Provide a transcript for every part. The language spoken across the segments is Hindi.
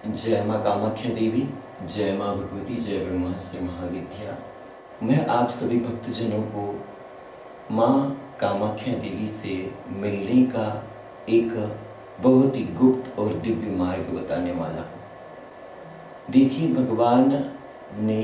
जय माँ कामाख्या देवी, जय माँ भगवती, जय ब्रह्मास्त्र महाविद्या। मैं आप सभी भक्तजनों को माँ कामाख्या देवी से मिलने का एक बहुत ही गुप्त और दिव्य मार्ग बताने वाला हूँ। देखिए, भगवान ने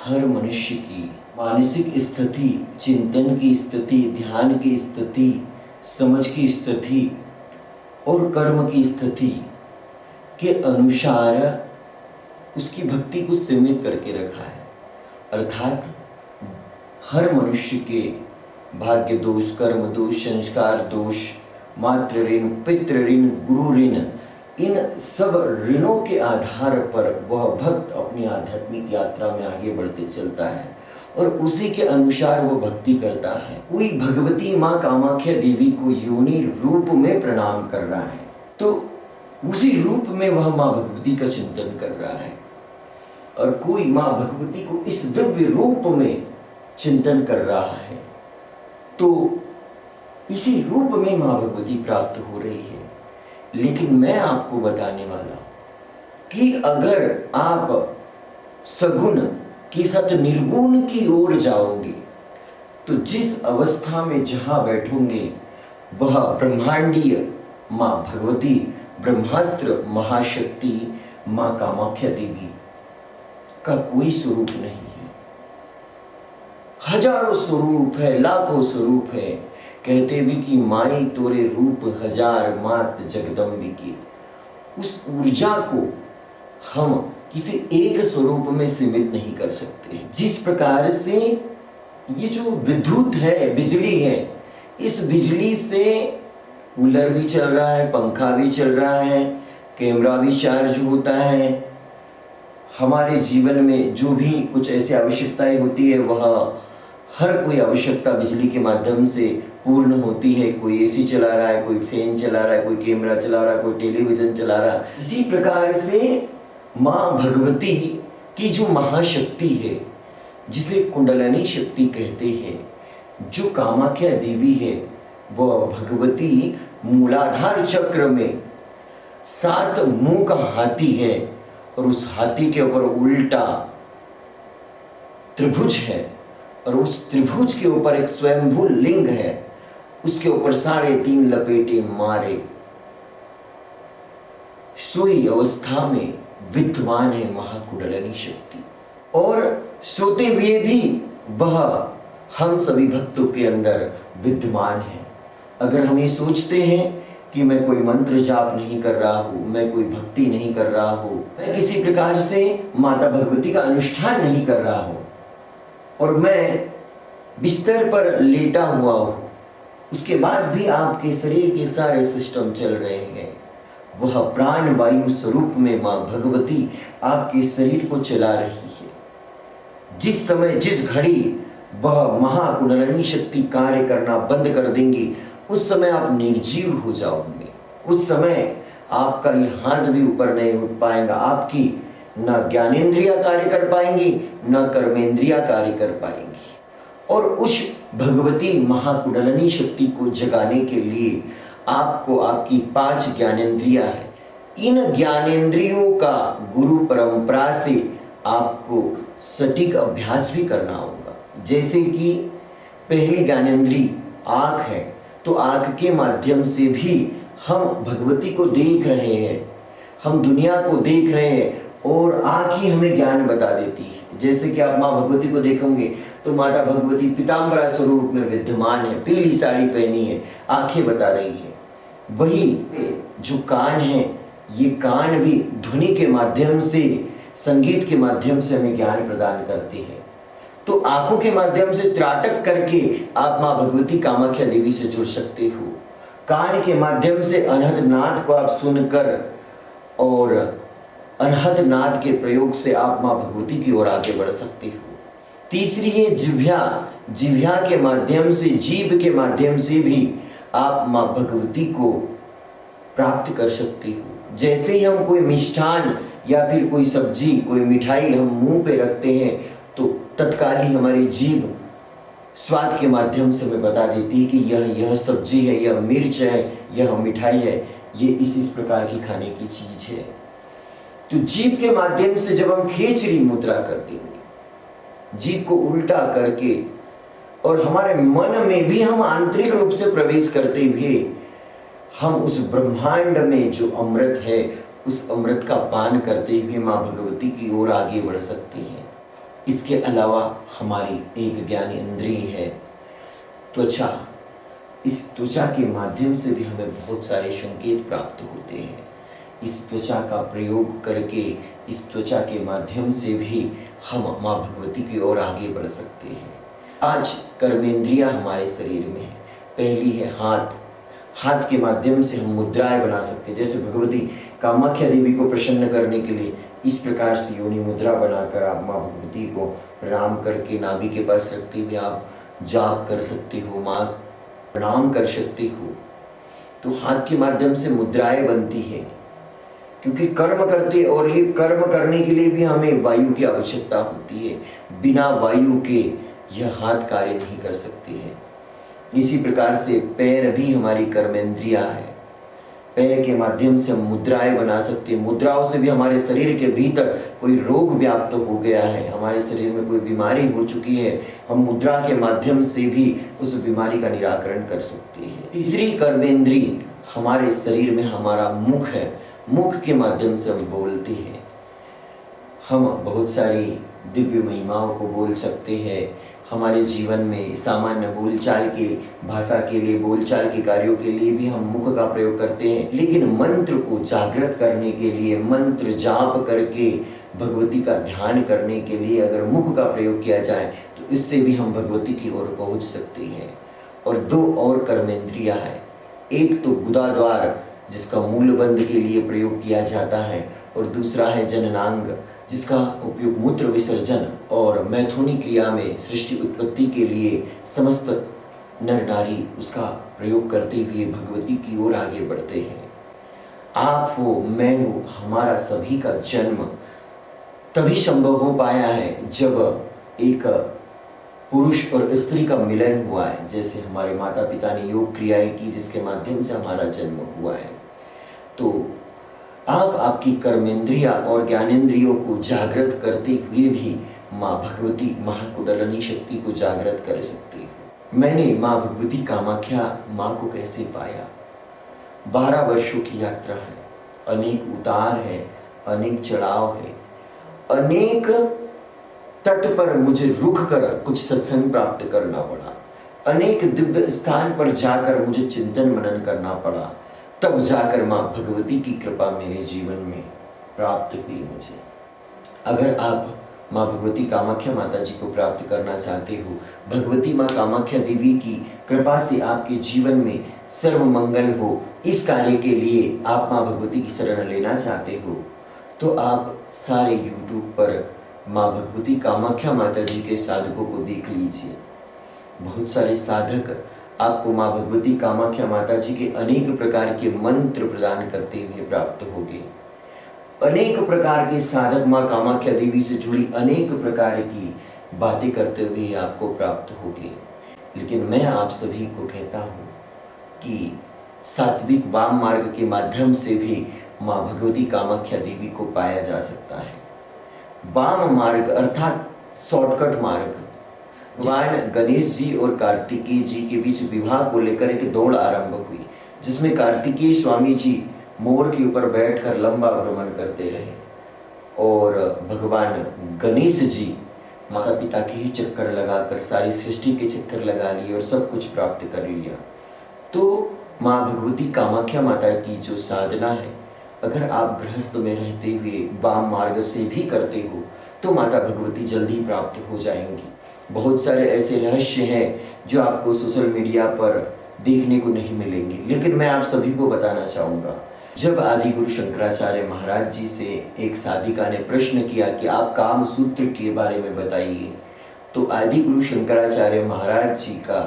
हर मनुष्य की मानसिक स्थिति, चिंतन की स्थिति, ध्यान की स्थिति, समझ की स्थिति और कर्म की स्थिति के अनुसार उसकी भक्ति को सीमित करके रखा है। अर्थात हर मनुष्य के भाग्य दोष, कर्म दोष, संस्कार दोष, मातृ ऋण, पितृ ऋण, गुरु ऋण, इन सब ऋणों के आधार पर वह भक्त अपनी आध्यात्मिक यात्रा में आगे बढ़ते चलता है और उसी के अनुसार वह भक्ति करता है। कोई भगवती माँ कामाख्या देवी को योनि रूप में प्रणाम कर रहा है तो उसी रूप में वह माँ भगवती का चिंतन कर रहा है, और कोई माँ भगवती को इस दिव्य रूप में चिंतन कर रहा है तो इसी रूप में माँ भगवती प्राप्त हो रही है। लेकिन मैं आपको बताने वाला हूं कि अगर आप सगुण के साथ निर्गुण की ओर जाओगे तो जिस अवस्था में जहां बैठोगे वह ब्रह्मांडीय माँ भगवती, ब्रह्मास्त्र महाशक्ति माँ कामाख्या देवी का कोई स्वरूप नहीं है। हजारों स्वरूप है, लाखों स्वरूप है। कहते भी कि माई तोरे रूप हजार मात जगदम्बिके। उस ऊर्जा को हम किसी एक स्वरूप में सीमित नहीं कर सकते। जिस प्रकार से ये जो विद्युत है, बिजली है, इस बिजली से कूलर भी चल रहा है, पंखा भी चल रहा है, कैमरा भी चार्ज होता है, हमारे जीवन में जो भी कुछ ऐसी आवश्यकताएं होती है वह हर कोई आवश्यकता बिजली के माध्यम से पूर्ण होती है। कोई एसी चला रहा है, कोई फैन चला रहा है, कोई कैमरा चला रहा है, कोई टेलीविजन चला रहा है। इसी प्रकार से माँ भगवती की जो महाशक्ति है, जिसे कुंडलिनी शक्ति कहते हैं, जो कामाख्या देवी है, वह भगवती मूलाधार चक्र में 7 मुंह का हाथी है और उस हाथी के ऊपर उल्टा त्रिभुज है और उस त्रिभुज के ऊपर एक स्वयंभू लिंग है, उसके ऊपर 3.5 लपेटे मारे सोई अवस्था में विद्यमान है महाकुंडलिनी शक्ति। और सोते हुए भी वह हम सभी भक्तों के अंदर विद्यमान है। अगर हम ये सोचते हैं कि मैं कोई मंत्र जाप नहीं कर रहा हूँ, मैं कोई भक्ति नहीं कर रहा हूँ, मैं किसी प्रकार से माता भगवती का अनुष्ठान नहीं कर रहा हूँ और मैं बिस्तर पर लेटा हुआ हूँ, उसके बाद भी आपके शरीर के सारे सिस्टम चल रहे हैं, वह प्राण वायु स्वरूप में माँ भगवती आपके शरीर को चला रही है। जिस समय, जिस घड़ी वह महाकुंडलिनी शक्ति कार्य करना बंद कर देंगी, उस समय आप निर्जीव हो जाओगे। उस समय आपका ये हाथ भी ऊपर नहीं उठ पाएगा, आपकी न ज्ञानेंद्रिया कार्य कर पाएंगी, न कर्मेंद्रिया कार्य कर पाएंगी। और उस भगवती महाकुंडलिनी शक्ति को जगाने के लिए आपको आपकी 5 ज्ञानेंद्रिया है, इन ज्ञानेंद्रियों का गुरु परंपरा से आपको सटीक अभ्यास भी करना होगा। जैसे कि पहली ज्ञानेंद्री आँख है, तो आँख के माध्यम से भी हम भगवती को देख रहे हैं, हम दुनिया को देख रहे हैं और आँख ही हमें ज्ञान बता देती है। जैसे कि आप माँ भगवती को देखोगे तो माता भगवती पीताम्बरा स्वरूप में विद्यमान है, पीली साड़ी पहनी है, आंखें बता रही है। वही जो कान है, ये कान भी ध्वनि के माध्यम से, संगीत के माध्यम से हमें ज्ञान प्रदान करती है। तो आंखों के माध्यम से त्राटक करके आप माँ भगवती कामाख्या देवी से जुड़ सकते हो। कान के माध्यम से अनहद नाद को आप सुनकर और अनहद नाद के प्रयोग से आप माँ भगवती की ओर आगे बढ़ सकते हो। तीसरी है जिह्वा। जिह्वा के माध्यम से, जीभ के माध्यम से भी आप माँ भगवती को प्राप्त कर सकते हो। जैसे ही हम कोई मिष्ठान या फिर कोई सब्जी, कोई मिठाई हम मुंह पे रखते हैं तो तत्काल ही हमारी जीभ स्वाद के माध्यम से हमें बता देती है कि यह सब्जी है, यह मिर्च है, यह मिठाई है, ये इस प्रकार की खाने की चीज है। तो जीभ के माध्यम से जब हम खेचरी मुद्रा कर देंगे, जीभ को उल्टा करके, और हमारे मन में भी हम आंतरिक रूप से प्रवेश करते हुए हम उस ब्रह्मांड में जो अमृत है, उस अमृत का पान करते हुए माँ भगवती की ओर आगे बढ़ सकते हैं। इसके अलावा हमारी एक ज्ञान इंद्रिय है त्वचा। इस त्वचा के माध्यम से भी हमें बहुत सारे संकेत प्राप्त होते हैं। इस त्वचा का प्रयोग करके, इस त्वचा के माध्यम से भी हम माँ भगवती की ओर आगे बढ़ सकते हैं। आज कर्मेंद्रियां हमारे शरीर में है। पहली है हाथ। हाथ के माध्यम से हम मुद्राएं बना सकते हैं। जैसे भगवती कामाख्या देवी को प्रसन्न करने के लिए इस प्रकार से योनि मुद्रा बनाकर आप माँ भगवती को प्रणाम करके नाभि के पास रखते हुए आप जाप कर सकते हो, माँ प्रणाम कर सकते हो। तो हाथ के माध्यम से मुद्राएं बनती है, क्योंकि कर्म करते, और ये कर्म करने के लिए भी हमें वायु की आवश्यकता होती है। बिना वायु के यह हाथ कार्य नहीं कर सकते हैं। इसी प्रकार से पैर भी हमारी कर्मेंद्रिया है। पैर के माध्यम से हम मुद्राएं बना सकते हैं। मुद्राओं से भी हमारे शरीर के भीतर कोई रोग व्याप्त हो गया है, हमारे शरीर में कोई बीमारी हो चुकी है, हम मुद्रा के माध्यम से भी उस बीमारी का निराकरण कर सकते हैं। तीसरी कर्मेंद्री हमारे शरीर में हमारा मुख है। मुख के माध्यम से हम बोलते हैं। हम बहुत सारी दिव्य महिमाओं को बोल सकते हैं। हमारे जीवन में सामान्य बोलचाल के भाषा के लिए, बोलचाल के कार्यों के लिए भी हम मुख का प्रयोग करते हैं। लेकिन मंत्र को जागृत करने के लिए, मंत्र जाप करके भगवती का ध्यान करने के लिए अगर मुख का प्रयोग किया जाए तो इससे भी हम भगवती की ओर पहुंच सकते हैं। और दो और कर्मेंद्रिया है। एक तो गुदा द्वार, जिसका मूल बंध के लिए प्रयोग किया जाता है, और दूसरा है जननांग, जिसका उपयोग मूत्र विसर्जन और मैथुनी क्रिया में सृष्टि उत्पत्ति के लिए समस्त नर नारी उसका प्रयोग करते हुए भगवती की ओर आगे बढ़ते हैं। आप हो, मैं हूँ, हमारा सभी का जन्म तभी संभव हो पाया है जब एक पुरुष और स्त्री का मिलन हुआ है। जैसे हमारे माता पिता ने योग क्रियाएं की, जिसके माध्यम से हमारा जन्म हुआ है। तो आप आपकी कर्मेंद्रिया और ज्ञानेंद्रियों को जागृत करते हुए भी माँ भगवती महाकुंडलिनी शक्ति को जागृत कर सकते हैं। मैंने माँ भगवती कामाख्या माँ को कैसे पाया? 12 वर्षों की यात्रा है, अनेक उतार है, अनेक चढ़ाव है, अनेक तट पर मुझे रुक कर कुछ सत्संग प्राप्त करना पड़ा, अनेक दिव्य स्थान पर जाकर मुझे चिंतन मनन करना पड़ा, तब जाकर माँ भगवती की कृपा मेरे जीवन में प्राप्त हुई मुझे। अगर आप माँ भगवती कामाख्या माता जी को प्राप्त करना चाहते हो, भगवती माँ कामाख्या देवी की कृपा से आपके जीवन में सर्व मंगल हो, इस कार्य के लिए आप माँ भगवती की शरण लेना चाहते हो, तो आप सारे YouTube पर माँ भगवती कामाख्या माता जी के साधकों को देख लीजिए। बहुत सारे साधक आपको माँ भगवती कामाख्या माता जी के अनेक प्रकार के मंत्र प्रदान करते हुए प्राप्त होंगे। अनेक प्रकार के साधक माँ कामाख्या देवी से जुड़ी अनेक प्रकार की बातें करते हुए आपको प्राप्त होंगे। लेकिन मैं आप सभी को कहता हूँ कि सात्विक वाम मार्ग के माध्यम से भी माँ भगवती कामाख्या देवी को पाया जा सकता है। वाम मार्ग अर्थात शॉर्टकट मार्ग। भगवान गणेश जी और कार्तिकेय जी के बीच विवाह को लेकर एक दौड़ आरंभ हुई, जिसमें कार्तिकेय स्वामी जी मोर के ऊपर बैठकर लंबा भ्रमण करते रहे और भगवान गणेश जी माता पिता के ही चक्कर लगाकर सारी सृष्टि के चक्कर लगा लिए और सब कुछ प्राप्त कर लिया। तो माँ भगवती कामाख्या माता की जो साधना है, अगर आप गृहस्थ में रहते हुए वाम मार्ग से भी करते हो तो माता भगवती जल्दी प्राप्त हो जाएंगी। बहुत सारे ऐसे रहस्य हैं जो आपको सोशल मीडिया पर देखने को नहीं मिलेंगे, लेकिन मैं आप सभी को बताना चाहूँगा। जब आदि गुरु शंकराचार्य महाराज जी से एक साधिका ने प्रश्न किया कि आप काम सूत्र के बारे में बताइए, तो आदि गुरु शंकराचार्य महाराज जी का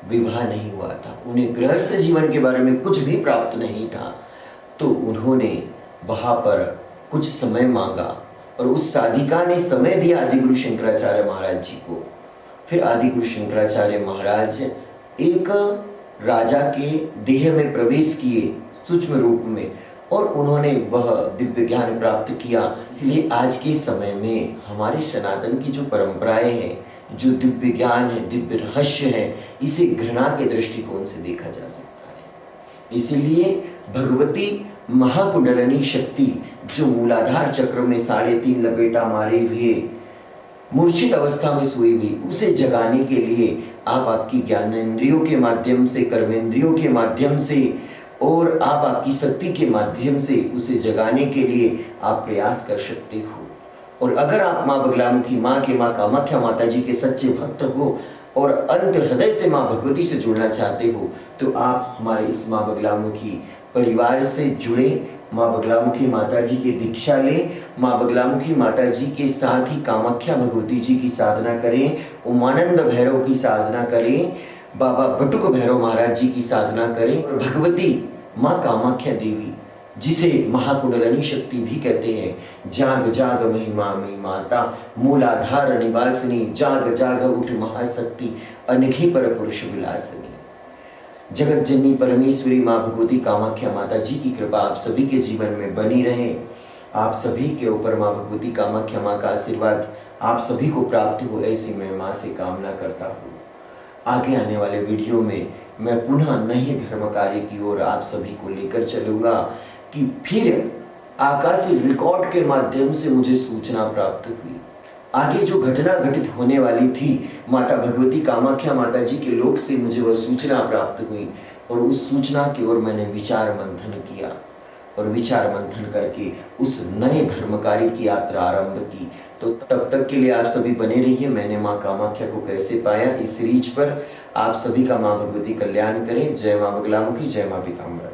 विवाह नहीं हुआ था, उन्हें गृहस्थ जीवन के बारे में कुछ भी प्राप्त नहीं था। तो उन्होंने वहाँ पर कुछ समय मांगा और उस साधिका ने समय दिया आदि गुरु शंकराचार्य महाराज जी को। फिर आदि गुरु शंकराचार्य महाराज एक राजा के देह में प्रवेश किए सूक्ष्म रूप में और उन्होंने वह दिव्य ज्ञान प्राप्त किया। इसलिए आज के समय में हमारे सनातन की जो परंपराएं हैं, जो दिव्य ज्ञान है, दिव्य रहस्य है, इसे घृणा के दृष्टिकोण से देखा जा सकता है। इसीलिए भगवती महाकुंडलिनी शक्ति जो मूलाधार चक्र में 3.5 लपेटा मारे हुए मूर्छित अवस्था में सोई हुई, उसे जगाने के लिए आप आपकी ज्ञानेंद्रियों के माध्यम से, कर्मेंद्रियों के माध्यम से और आप आपकी शक्ति के माध्यम से उसे जगाने के लिए आप प्रयास कर सकते हो। और अगर आप माँ बगलामुखी माँ के माँ कामाख्या माता जी के सच्चे भक्त हो और अंतर हृदय से माँ भगवती से जुड़ना चाहते हो, तो आप हमारे इस माँ बगलामुखी परिवार से जुड़े, माँ बगलामुखी माता जी की दीक्षा लें, माँ बगलामुखी माता जी के साथ ही कामाख्या भगवती जी की साधना करें, उमानंद भैरव की साधना करें, बाबा बटुक भैरव महाराज जी की साधना करें। और भगवती माँ कामाख्या देवी, जिसे महाकुंडलिनी शक्ति भी कहते हैं, जाग जाग महिमा में माता, मूलाधार निवासिनी, जाग जाग उठ महाशक्ति, अनघी पर पुरुष विलासिनी। जगत जननी परमेश्वरी माँ भगवती कामाख्या माता जी की कृपा आप सभी के जीवन में बनी रहे। आप सभी के ऊपर माँ भगवती कामाख्या माँ का आशीर्वाद आप सभी को प्राप्त हो, ऐसी मैं माँ से कामना करता हूँ। आगे आने वाले वीडियो में मैं पुनः नए धर्म कार्य की ओर आप सभी को लेकर चलूँगा कि फिर आकाशीय रिकॉर्ड के माध्यम से मुझे सूचना प्राप्त हुई, आगे जो घटना घटित होने वाली थी, माता भगवती कामाख्या माता जी के लोक से मुझे वह सूचना प्राप्त हुई और उस सूचना की ओर मैंने विचार मंथन किया और विचार मंथन करके उस नए धर्म कार्य की यात्रा आरंभ की। तो तब तक के लिए आप सभी बने रहिए। मैंने माँ कामाख्या को कैसे पाया, इस सीरीज पर आप सभी का माँ भगवती कल्याण करें। जय माँ बगलामुखी, जय माँ पीताम्बरा।